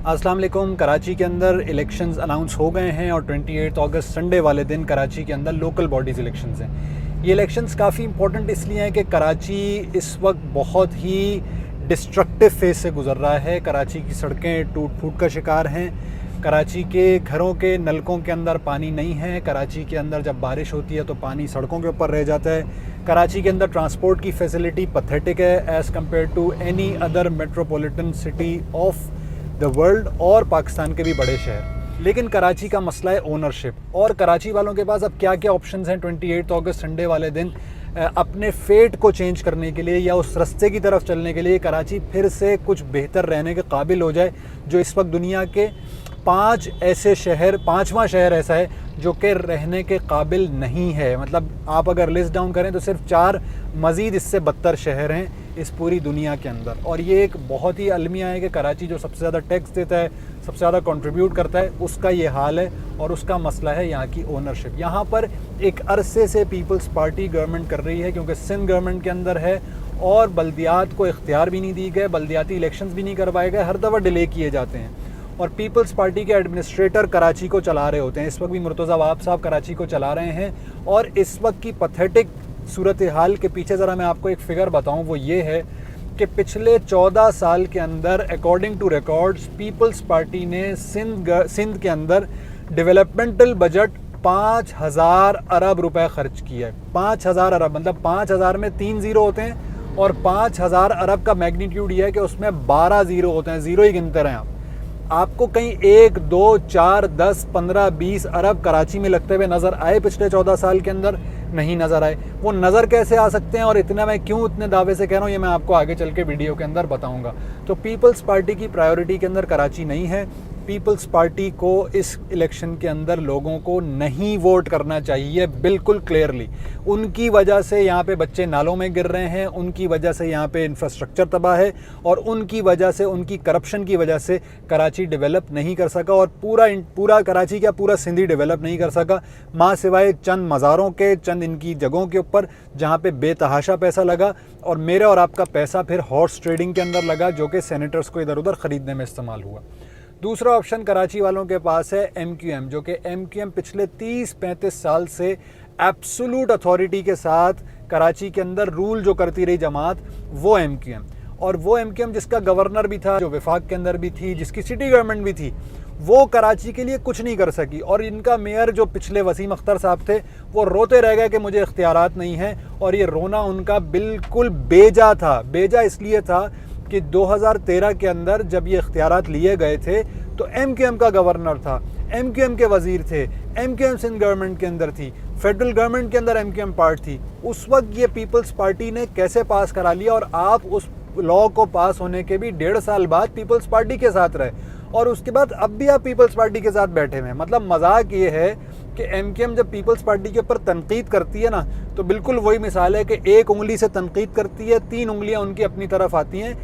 अस्सलाम वालेकुम। कराची के अंदर इलेक्शंस अनाउंस हो गए हैं और 28 अगस्त संडे वाले दिन कराची के अंदर लोकल बॉडीज़ इलेक्शंस हैं। ये इलेक्शंस काफ़ी इंपॉर्टेंट इसलिए हैं कि कराची इस वक्त बहुत ही डिस्ट्रक्टिव फेज से गुज़र रहा है। कराची की सड़कें टूट फूट का शिकार हैं। कराची के घरों के नलकों के अंदर पानी नहीं है। कराची के अंदर जब बारिश होती है तो पानी सड़कों के ऊपर रह जाता है। कराची के अंदर ट्रांसपोर्ट की फैसिलिटी पैथेटिक है as compare to any other metropolitan city of the world और पाकिस्तान के भी बड़े शहर। लेकिन कराची का मसला है ओनरशिप, और कराची वालों के पास अब क्या क्या ऑप्शंस हैं 28 अगस्त संडे वाले दिन अपने फेट को चेंज करने के लिए या उस रास्ते की तरफ चलने के लिए कराची फिर से कुछ बेहतर रहने के काबिल हो जाए, जो इस वक्त दुनिया के 5 ऐसे शहर, 5वां शहर ऐसा है जो कि रहने के काबिल नहीं है। मतलब आप अगर लिस्ट डाउन करें तो सिर्फ 4 मज़ीद इससे बदतर शहर हैं इस पूरी दुनिया के अंदर। और ये एक बहुत ही अलमिया है कि कराची जो सबसे ज़्यादा टैक्स देता है, सबसे ज़्यादा कंट्रीब्यूट करता है, उसका ये हाल है। और उसका मसला है यहाँ की ओनरशिप। यहाँ पर एक अरसे से पीपल्स पार्टी गवर्नमेंट कर रही है क्योंकि सिंध गवर्नमेंट के अंदर है और बल्दियात को इख्तियार भी नहीं दी गए, बल्दियाती इलेक्शंस भी नहीं करवाए गए, हर दफ़ा डिले किए जाते हैं। और पीपल्स पार्टी के एडमिनिस्ट्रेटर कराची को चला रहे होते हैं। इस वक्त भी मुर्तज़ा वाब साहब कराची को चला रहे हैं। और इस वक्त की पैथेटिक सूरत हाल के पीछे ज़रा मैं आपको एक फ़िगर बताऊं, वो ये है कि पिछले 14 साल के अंदर according to records Peoples Party ने सिंध के अंदर डेवलपमेंटल बजट 5,000 अरब रुपए खर्च किया है। 5,000 अरब मतलब 5,000 में 3 ज़ीरो होते हैं और 5,000 अरब का मैग्नीट्यूड ये है कि उसमें 12 ज़ीरो होते हैं। ज़ीरो ही गिनते रहें आपको कहीं 1, 2, 4, 10, 15, 20 अरब कराची में लगते हुए नज़र आए पिछले 14 साल के अंदर? नहीं नज़र आए। वो नज़र कैसे आ सकते हैं और इतना मैं क्यों इतने दावे से कह रहा हूँ ये मैं आपको आगे चल के वीडियो के अंदर बताऊँगा। तो पीपल्स पार्टी की प्रायोरिटी के अंदर कराची नहीं है। पीपल्स पार्टी को इस इलेक्शन के अंदर लोगों को नहीं वोट करना चाहिए, बिल्कुल क्लियरली। उनकी वजह से यहाँ पे बच्चे नालों में गिर रहे हैं, उनकी वजह से यहाँ पे इंफ्रास्ट्रक्चर तबाह है और उनकी वजह से, उनकी करप्शन की वजह से कराची डेवलप नहीं कर सका और पूरा कराची क्या पूरा सिंधी डेवलप नहीं कर सका, माँ सिवाय चंद मज़ारों के, चंद इनकी जगहों के ऊपर जहाँ पे बेतहाशा पैसा लगा और मेरे और आपका पैसा फिर हॉर्स ट्रेडिंग के अंदर लगा, जो कि सेनेटर्स को इधर उधर ख़रीदने में इस्तेमाल हुआ। दूसरा ऑप्शन कराची वालों के पास है MQM, जो कि MQM पिछले 30-35 साल से एब्सोल्यूट अथॉरिटी के साथ कराची के अंदर रूल जो करती रही जमात, वो MQM। और वो MQM जिसका गवर्नर भी था, जो विफाक के अंदर भी थी, जिसकी सिटी गवर्नमेंट भी थी, वो कराची के लिए कुछ नहीं कर सकी। और इनका मेयर जो पिछले वसीम अख्तर साहब थे, वो रोते रह गए कि मुझे इख्तियारात नहीं है। और ये रोना उनका बिल्कुल बेजा था। बेजा इसलिए था कि 2013 के अंदर जब ये इख्तियारात लिए गए थे तो MQM का गवर्नर था, MQM के वजीर थे, MQM सिंध गवर्नमेंट के अंदर थी, फेडरल गवर्नमेंट के अंदर MQM पार्ट थी। उस वक्त ये पीपल्स पार्टी ने कैसे पास करा लिया और आप उस लॉ को पास होने के भी 1.5 साल बाद पीपल्स पार्टी के साथ रहे और उसके बाद अब भी आप पीपल्स पार्टी के साथ बैठे हुए हैं। मतलब मजाक ये है कि MQM जब पीपल्स पार्टी के ऊपर तनकीद करती है ना, तो बिल्कुल वही मिसाल है कि एक उंगली से तनकीद करती है, 3 उंगलियां उनकी अपनी तरफ आती हैं,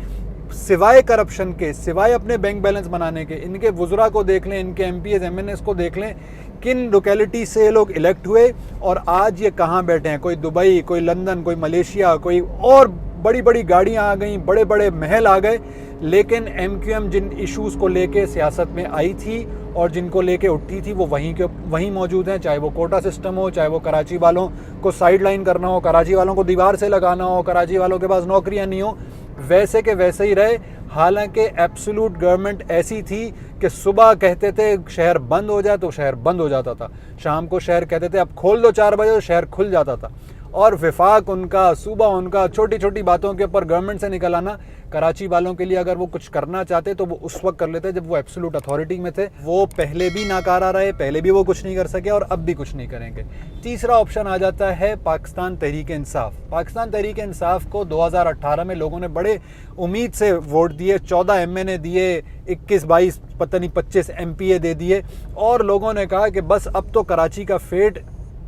सिवाय करप्शन के, सिवाय अपने बैंक बैलेंस बनाने के। इनके वज़रा को देख लें, इनके MPs MNS को देख लें, किन लोकेलिटी से लोग इलेक्ट हुए और आज ये कहाँ बैठे हैं। कोई दुबई, कोई लंदन, कोई मलेशिया, कोई और बड़ी बड़ी गाड़ियाँ आ गई, बड़े बड़े महल आ गए। लेकिन MQM जिन इश्यूज़ को लेके सियासत में आई थी और जिनको लेके उठी थी, वो वहीं मौजूद हैं। चाहे वो कोटा सिस्टम हो, चाहे वो कराची वालों को साइड लाइन करना हो, कराची वालों को दीवार से लगाना हो, कराची वालों के पास नौकरियां नहीं हो, वैसे के वैसे ही रहे। हालांकि एब्सोल्यूट गवर्नमेंट ऐसी थी कि सुबह कहते थे शहर बंद हो जाए तो शहर बंद हो जाता था, शाम को शहर कहते थे अब खोल दो 4 बजे तो शहर खुल जाता था। और विफाक उनका, सूबा उनका, छोटी छोटी बातों के ऊपर गवर्नमेंट से निकल आना। कराची वालों के लिए अगर वो कुछ करना चाहते तो वो उस वक्त कर लेते जब वो एब्सोल्यूट अथॉरिटी में थे। वो पहले भी नाकारा रहे, पहले भी वो कुछ नहीं कर सके और अब भी कुछ नहीं करेंगे। तीसरा ऑप्शन आ जाता है पाकिस्तान तहरीक इंसाफ। पाकिस्तान तहरीक इंसाफ को 2018 में लोगों ने बड़े उम्मीद से वोट दिए, 14 MNA दिए, 21-22 पता नहीं 25 MPA दे दिए और लोगों ने कहा कि बस अब तो कराची का फेट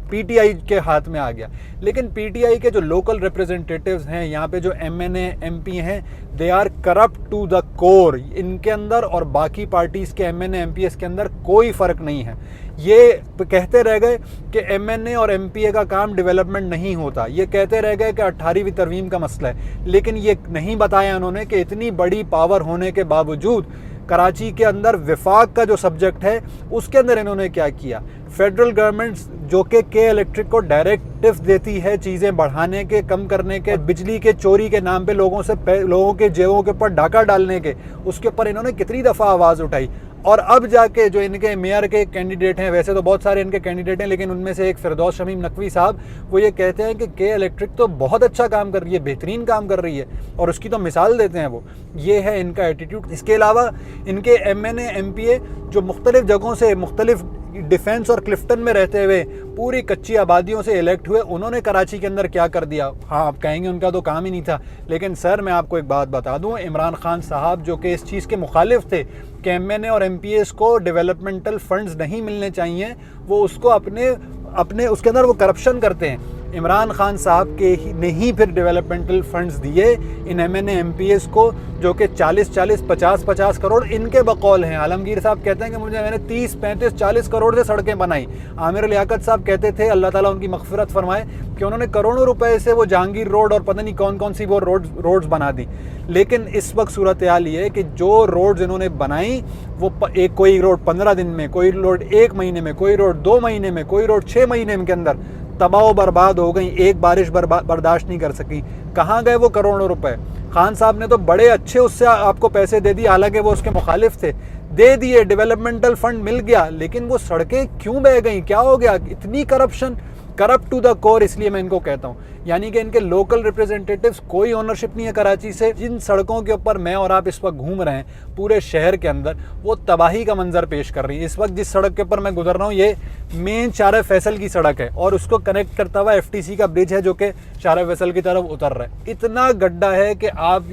PTI के हाथ में आ गया। लेकिन PTI के जो लोकल रिप्रेजेंटेटिव्स हैं, यहाँ पे जो MNA MP हैं, they are corrupt to the core. इनके अंदर और बाकी पार्टीज़ के MNA MPs के अंदर कोई फ़र्क नहीं है। ये कहते रह गए कि MNA और MPA का काम डेवलपमेंट नहीं होता, ये कहते रह गए कि 18वीं तरमीम का मसला है, लेकिन ये नहीं बताया उन्होंने कि इतनी बड़ी पावर होने के बावजूद कराची के अंदर विफाक का जो सब्जेक्ट है उसके अंदर इन्होंने क्या किया, फेडरल गवर्नमेंट जो कि के इलेक्ट्रिक को डायरेक्टिव देती है चीज़ें बढ़ाने के, कम करने के, बिजली के चोरी के नाम पे लोगों के जेबों के ऊपर डाका डालने के, उसके ऊपर इन्होंने कितनी दफ़ा आवाज़ उठाई। और अब जाके जो इनके मेयर के कैंडिडेट हैं, वैसे तो बहुत सारे इनके कैंडिडेट हैं, लेकिन उनमें से एक फिरदौस शमीम नकवी साहब, वो ये कहते हैं कि के इलेक्ट्रिक तो बहुत अच्छा काम कर रही है, बेहतरीन काम कर रही है, और उसकी तो मिसाल देते हैं वो। ये है इनका एटीट्यूड। इसके अलावा इनके MNA MPA जो मुख्तलिफ जगहों से, मुख्तलिफ डिफेंस और क्लिफ्टन में रहते हुए पूरी कच्ची आबादियों से इलेक्ट हुए, उन्होंने कराची के अंदर क्या कर दिया। हाँ, आप कहेंगे उनका तो काम ही नहीं था, लेकिन सर मैं आपको एक बात बता दूं, इमरान खान साहब जो कि इस चीज़ के मुखालिफ थे कि MNA और MPAs को डेवलपमेंटल फंड्स नहीं मिलने चाहिए, वो उसको अपने उसके अंदर वो करप्शन करते हैं। इमरान खान साहब ने ही फिर डेवलपमेंटल फंड्स दिए इन MNA MPAs को, जो कि 40-40, 50-50 करोड़ इनके बकौल हैं। आलमगीर साहब कहते हैं कि मैंने 30, 35, 40 करोड़ से सड़कें बनाई। आमिर लियाकत साहब कहते थे, अल्लाह ताला उनकी मग़फ़िरत फरमाए, कि उन्होंने करोड़ों रुपए से वो जहांगीर रोड और पता नहीं कौन कौन सी वो रोड्स बना दी। लेकिन इस वक्त सूरत हाल ये है कि जो रोड्स इन्होंने बनाई वो कोई रोड 15 दिन में, कोई रोड 1 महीने में, कोई रोड 2 महीने में, कोई रोड 6 महीने के अंदर तबाह बर्बाद हो गई। एक बारिश बर्दाश्त नहीं कर सकी। कहाँ गए वो करोड़ों रुपए? खान साहब ने तो बड़े अच्छे उससे आपको पैसे दे दिए, हालांकि वो उसके मुखालिफ थे, दे दिए, डेवलपमेंटल फंड मिल गया, लेकिन वो सड़कें क्यों बह गई? क्या हो गया? इतनी corruption, corrupt to the core, इसलिए मैं इनको कहता हूँ। यानी कि इनके लोकल रिप्रेजेंटेटिव्स कोई ओनरशिप नहीं है कराची से। जिन सड़कों के ऊपर मैं और आप इस वक्त घूम रहे हैं पूरे शहर के अंदर, वो तबाही का मंजर पेश कर रही है। इस वक्त जिस सड़क के ऊपर मैं गुजर रहा हूँ, ये मेन शाह फैसल की सड़क है, और उसको कनेक्ट करता हुआ FTC का ब्रिज है जो कि शाह फैसल की तरफ उतर रहा है। इतना गड्ढा है कि आप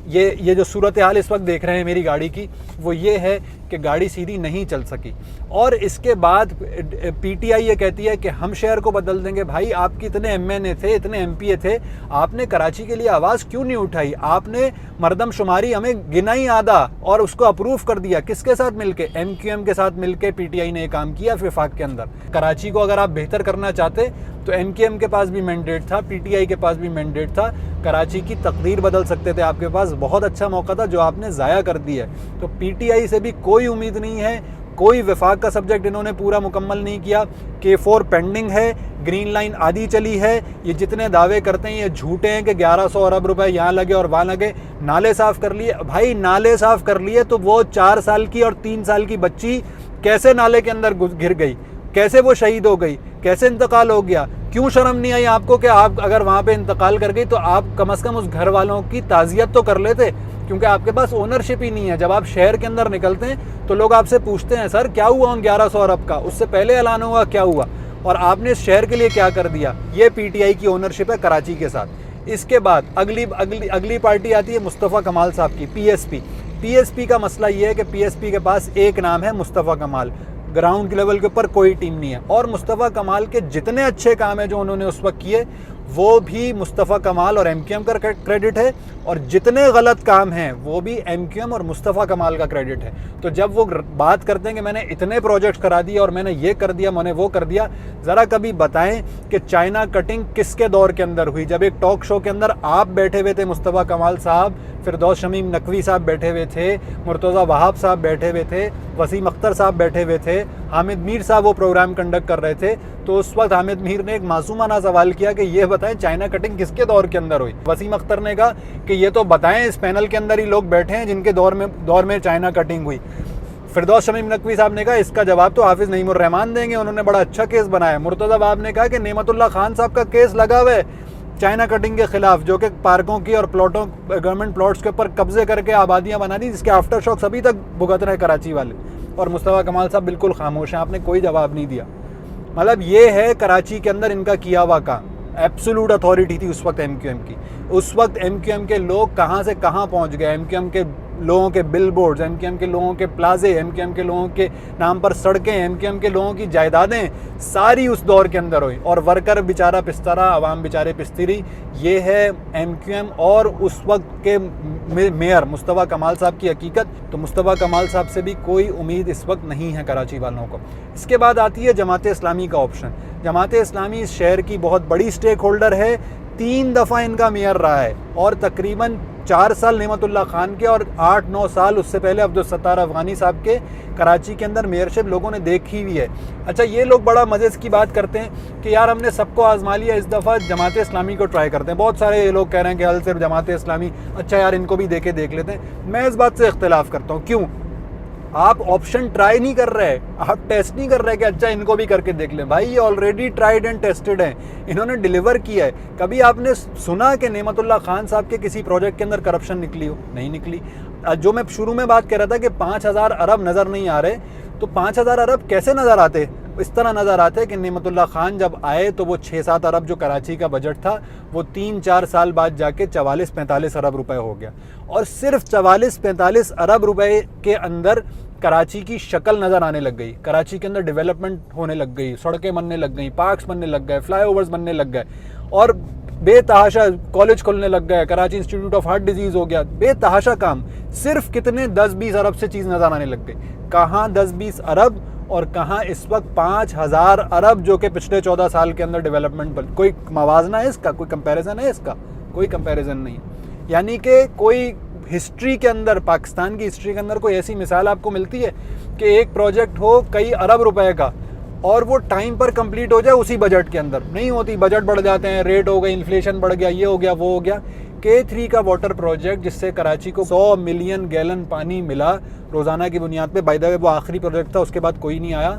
ये जो सूरत हाल इस वक्त देख रहे हैं मेरी गाड़ी की, वो ये है कि गाड़ी सीधी नहीं चल सकी। और इसके बाद PTI ये कहती है कि हम शहर को बदल देंगे। भाई, आपके इतने MNA थे, इतने MPA थे, आपने कराची के लिए आवाज़ क्यों नहीं उठाई? आपने मरदमशुमारी हमें गिनाई आधा और उसको अप्रूव कर दिया। किसके साथ मिलके? MQM के साथ मिलके PTI ने ये काम किया विफाक के अंदर। कराची को अगर आप बेहतर करना चाहते तो MQM के पास भी मैंडेट था, PTI के पास भी मैंडेट था, कराची की तकदीर बदल सकते थे। आपके पास बहुत अच्छा मौका था जो आपने ज़ाया कर दिया। तो PTI से भी कोई उम्मीद नहीं है। कोई विफाक का सब्जेक्ट इन्होंने पूरा मुकम्मल नहीं किया। K4 पेंडिंग है, ग्रीन लाइन आधी चली है। ये जितने दावे करते हैं ये झूठे हैं कि 1100 अरब रुपए यहाँ लगे और वहाँ लगे। नाले साफ़ कर लिए। भाई, नाले साफ़ कर लिए तो वो 4 साल की और 3 साल की बच्ची कैसे नाले के अंदर घिर गई? कैसे वो शहीद हो गई? कैसे इंतकाल हो गया? क्यों शर्म नहीं आई आपको कि आप अगर वहाँ पे इंतकाल कर गई तो आप कम से कम उस घर वालों की ताज़ियत तो कर लेते? क्योंकि आपके पास ओनरशिप ही नहीं है। जब आप शहर के अंदर निकलते हैं तो लोग आपसे पूछते हैं, सर क्या हुआ उन 1100 अरब का? उससे पहले ऐलान हुआ, क्या हुआ? और आपने इस शहर के लिए क्या कर दिया? ये PTI की ओनरशिप है कराची के साथ। इसके बाद अगली पार्टी आती है मुस्तफ़ा कमाल साहब की, PSP का मसला ये है कि PSP के पास एक नाम है, मुस्तफ़ा कमाल। ग्राउंड लेवल के ऊपर कोई टीम नहीं है। और मुस्तफ़ा कमाल के जितने अच्छे काम हैं जो उन्होंने उस वक्त किए, वो भी मुस्तफ़ा कमाल और MQM का क्रेडिट है, और जितने गलत काम हैं वो भी MQM और मुस्तफ़ा कमाल का क्रेडिट है। तो जब वो बात करते हैं कि मैंने इतने प्रोजेक्ट्स करा दिए और मैंने ये कर दिया, मैंने वो कर दिया, ज़रा कभी बताएं कि चाइना कटिंग किसके दौर के अंदर हुई? जब एक टॉक शो के अंदर आप बैठे हुए थे, मुस्तफ़ा कमाल साहब, फिरदौस शमीम नकवी साहब बैठे हुए थे, मुर्तज़ा वहाब साहब बैठे हुए थे, वसीम अख्तर साहब बैठे हुए थे, हामिद मीर साहब वो प्रोग्राम कंडक्ट कर रहे थे। तो उस वक्त हामिद मीर ने एक मासूमाना सवाल किया कि ये बताएं चाइना कटिंग किसके दौर के अंदर हुई? वसीम अख्तर ने कहा कि ये तो बताएं, इस पैनल के अंदर ही लोग बैठे हैं जिनके दौर में चाइना कटिंग हुई। फिरदौस शमीम नकवी साहब ने कहा इसका जवाब तो हाफिज़ नईमुर रहमान देंगे, उन्होंने बड़ा अच्छा केस बनाया। मुर्तज़ा वहाब ने कहा कि नेमतुल्लाह खान साहब का केस लगा हुआ है चाइना कटिंग के खिलाफ, जो कि पार्कों की और गवर्नमेंट प्लॉट्स के ऊपर कब्जे करके आबादियाँ बना दी, जिसके आफ्टर शॉक्स अभी तक भुगत रहे कराची वाले। और मुस्तफ़ा कमाल साहब बिल्कुल खामोश हैं, आपने कोई जवाब नहीं दिया। मतलब ये है कराची के अंदर इनका किया हुआ काम। एब्सोल्यूट अथॉरिटी थी उस वक्त MQM की। उस वक्त MQM के लोग कहाँ से कहाँ पहुँच गए। MQM के लोगों के बिल बोर्ड्स, MQM के लोगों के प्लाजे, MQM के लोगों के नाम पर सड़कें, MQM के लोगों की जायदादें सारी उस दौर के अंदर हुई। और वर्कर बेचारा पिस्तरा, आवाम बेचारे पिस्तरी। ये है MQM और उस वक्त के मेयर मुस्तफ़ा कमाल साहब की हकीकत। तो मुस्तफ़ा कमाल साहब से भी कोई उम्मीद इस वक्त नहीं है कराची वालों को। इसके बाद आती है जमात इस्लामी का ऑप्शन। जमात इस्लामी इस शहर की बहुत बड़ी स्टेक होल्डर है। 3 दफ़ा इनका मेयर रहा है और तकरीबन 4 साल नेमतुल्लाह खान के और 8-9 साल उससे पहले अब्दुल सत्तार अफगानी साहब के कराची के अंदर मेयरशिप लोगों ने देखी हुई है। अच्छा, ये लोग बड़ा मज़े की बात करते हैं कि यार हमने सबको आजमा लिया, इस दफ़ा जमात इस्लामी को ट्राई करते हैं। बहुत सारे ये लोग कह रहे हैं कि हल सिर्फ जमात इस्लामी, अच्छा यार इनको भी देख लेते हैं। मैं इस बात से इख्तिलाफ़ करता हूँ। क्यों? आप ऑप्शन ट्राई नहीं कर रहे, आप टेस्ट नहीं कर रहे कि अच्छा इनको भी करके देख लें। भाई ये ऑलरेडी ट्राइड एंड टेस्टेड हैं, इन्होंने डिलीवर किया है। कभी आपने सुना कि नेमतुल्लाह खान साहब के किसी प्रोजेक्ट के अंदर करप्शन निकली हो? नहीं निकली। जो मैं शुरू में बात कर रहा था कि 5,000 अरब नज़र नहीं आ रहे, तो 5,000 अरब कैसे नज़र आते? इस तरह नज़र आते कि नेमतुल्लाह खान जब आए तो वो 6-7 अरब जो कराची का बजट था वो 3-4 साल बाद जाके 44-45 अरब रुपए हो गया। और सिर्फ 44-45 अरब रुपए के अंदर कराची की शक्ल नज़र आने लग गई, कराची के अंदर डेवलपमेंट होने लग गई, सड़कें बनने लग गई, पार्क्स बनने लग गए, फ्लाईओवर्स बनने लग गए और बेतहाशा कॉलेज खुलने लग गए, Karachi institute of heart disease हो गया, बेतहाशा काम। सिर्फ कितने 10-20 अरब से चीज़ नज़र आने लग गई। कहाँ 10-20 अरब और कहाँ इस वक्त 5,000 अरब जो कि पिछले 14 साल के अंदर डेवलपमेंट पर। कोई मवाजना है इसका? कोई कंपैरिजन है इसका? कोई कंपैरिजन नहीं। यानी कि कोई हिस्ट्री के अंदर, पाकिस्तान की हिस्ट्री के अंदर कोई ऐसी मिसाल आपको मिलती है कि एक प्रोजेक्ट हो कई अरब रुपए का और वो टाइम पर कंप्लीट हो जाए उसी बजट के अंदर? नहीं होती। बजट बढ़ जाते हैं, रेट हो गई, इन्फ्लेशन बढ़ गया, ये हो गया, वो हो गया। K3 का वाटर प्रोजेक्ट जिससे कराची को 100 मिलियन गैलन पानी मिला रोज़ाना की बुनियाद पे, बाय द वे वो आखिरी प्रोजेक्ट था, उसके बाद कोई नहीं आया।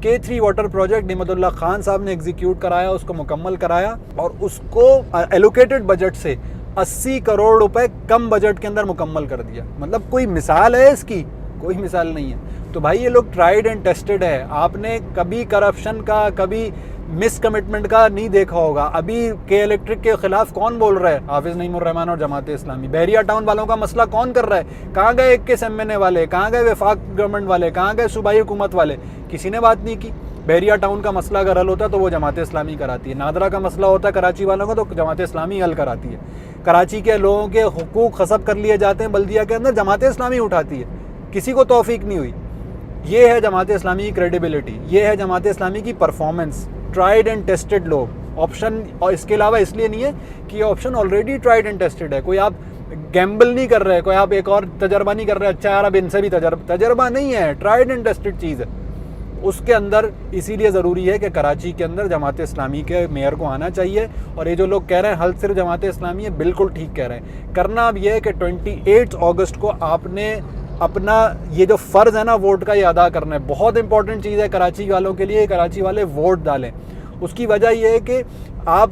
K3 water project Nematullah Khan साहब ने एग्जीक्यूट कराया, उसको मुकम्मल कराया और उसको एलोकेटेड बजट से 80 करोड़ रुपए कम बजट के अंदर मुकम्मल कर दिया। मतलब कोई मिसाल है इसकी? कोई मिसाल नहीं है। तो भाई ये लोग ट्राइड एंड टेस्टेड है। आपने कभी करप्शन का, कभी मिस कमिटमेंट का नहीं देखा होगा। अभी के इलेक्ट्रिक के खिलाफ कौन बोल रहा है? हाफिज नईमुर रहमान और जमात इस्लामी। बहरिया टाउन वालों का मसला कौन कर रहा है? कहाँ गए 21 MNA वाले? कहाँ गए वफाक गवर्नमेंट वाले? कहाँ गए सूबाई हुकूमत वाले? किसी ने बात नहीं की। बहरिया टाउन का मसला अगर हल होता तो वो जमात इस्लामी कराती है। नादरा का मसला होता कराची वालों का तो जमात इस्लामी हल कराती है। कराची के लोगों के हुकूक खसब कर लिए जाते हैं बल्दिया के अंदर, जमात इस्लामी उठाती है। किसी को तौफीक नहीं हुई। ये है जमात इस्लामी की क्रेडिबिलिटी, ये है जमात इस्लामी की परफॉर्मेंस। ट्राइड एंड टेस्टेड लोग। ऑप्शन और इसके अलावा इसलिए नहीं है कि ये option already tried and tested है। कोई आप गैम्बल नहीं कर रहे, कोई आप एक और तजर्बा नहीं कर रहे, अच्छा यार अब इनसे भी तजर्बा नहीं है, ट्राइड एंड टेस्टेड चीज़ है उसके अंदर। इसीलिए ज़रूरी है कि कराची के अंदर जमात इस्लामी के मेयर को आना चाहिए। और ये जो लोग कह रहे हैं हल सिर्फ जमात इस्लामी है, बिल्कुल ठीक कह रहे हैं। करना अब यह है कि 28 अगस्त को आपने अपना ये जो फ़र्ज़ है ना वोट का, ये अदा करना है। बहुत इंपॉर्टेंट चीज़ है कराची वालों के लिए, कराची वाले वोट डालें। उसकी वजह यह है कि आप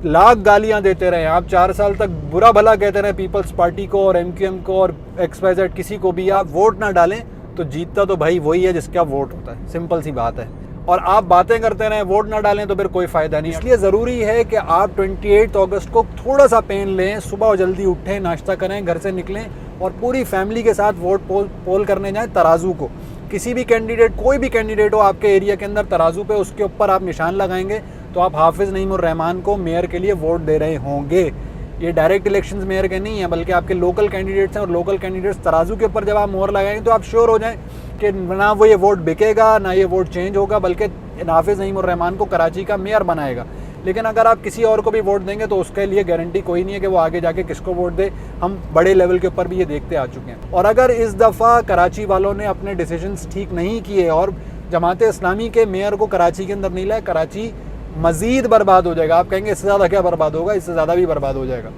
लाख गालियां देते रहे, आप 4 साल तक बुरा भला कहते रहे पीपल्स पार्टी को और MQM को और XYZ किसी को भी, आप वोट ना डालें तो जीतता तो भाई वही है जिसका वोट होता है। सिंपल सी बात है। और आप बातें करते रहें, वोट ना डालें तो फिर कोई फ़ायदा नहीं। इसलिए ज़रूरी है कि आप 28 अगस्त को थोड़ा सा पेन लें, सुबह जल्दी उठें, नाश्ता करें, घर से निकलें और पूरी फैमिली के साथ वोट पोल करने जाएं। तराजू को किसी भी कैंडिडेट, कोई भी कैंडिडेट हो आपके एरिया के अंदर, तराजू पे उसके ऊपर आप निशान लगाएंगे तो आप हाफिज़ नईमुर रहमान को मेयर के लिए वोट दे रहे होंगे। ये डायरेक्ट इलेक्शंस मेयर के नहीं है बल्कि आपके लोकल कैंडिडेट्स हैं। और लोकल कैंडिडेट्स तराजू के ऊपर जब आप मोहर लगाएंगे तो आप श्योर हो जाएं कि ना वो ये वोट बिकेगा, ना ये वोट चेंज होगा, बल्कि हाफिज़ नईमुर रहमान को कराची का मेयर बनाएगा। लेकिन अगर आप किसी और को भी वोट देंगे तो उसके लिए गारंटी कोई नहीं है कि वो आगे जाके किसको वोट दे। हम बड़े लेवल के ऊपर भी ये देखते आ चुके हैं। और अगर इस दफ़ा कराची वालों ने अपने डिसीजंस ठीक नहीं किए और जमात इस्लामी के मेयर को कराची के अंदर नहीं लाए, कराची मज़ीद बर्बाद हो जाएगा। आप कहेंगे इससे ज़्यादा क्या बर्बाद होगा? इससे ज़्यादा भी बर्बाद हो जाएगा।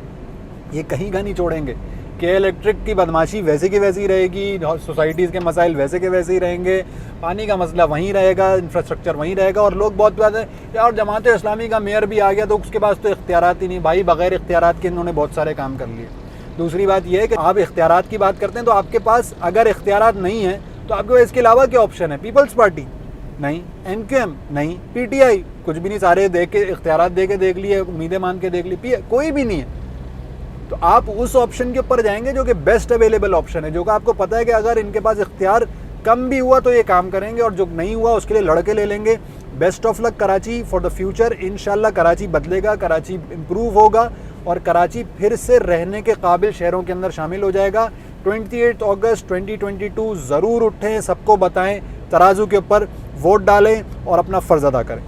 ये कहीं का नहीं छोड़ेंगे। के इलेक्ट्रिक की बदमाशी वैसे की वैसी रहेगी, सोसाइटीज़ के मसाइल वैसे के वैसे ही रहेंगे, पानी का मसला वहीं रहेगा, इंफ्रास्ट्रक्चर वहीं रहेगा। और लोग बहुत बात है यार जमात इस्लामी का मेयर भी आ गया तो उसके पास तो इख्तियारात ही नहीं। भाई बग़ैर इख्तियारात के इन्होंने बहुत सारे काम कर लिए। दूसरी बात यह है कि आप इख्तियारात की बात करते हैं तो आपके पास अगर इख्तियारात नहीं है तो आपके पास इसके अलावा क्या ऑप्शन है? पीपल्स पार्टी नहीं, MQM नहीं, PTI कुछ भी नहीं। सारे देख के इख्तियारात दे के देख लिए, उम्मीदें मान के देख ली, कोई भी नहीं है। तो आप उस ऑप्शन के ऊपर जाएंगे जो कि बेस्ट अवेलेबल ऑप्शन है, जो कि आपको पता है कि अगर इनके पास इख्तियार कम भी हुआ तो ये काम करेंगे और जो नहीं हुआ उसके लिए लड़के ले लेंगे। Best of luck Karachi for the future. इंशाल्लाह कराची बदलेगा, कराची इम्प्रूव होगा और कराची फिर से रहने के काबिल शहरों के अंदर शामिल हो जाएगा। 28 अगस्त 2022 ज़रूर उठें, सबको बताएं, तराजू के ऊपर वोट डालें और अपना फ़र्ज़ अदा करें।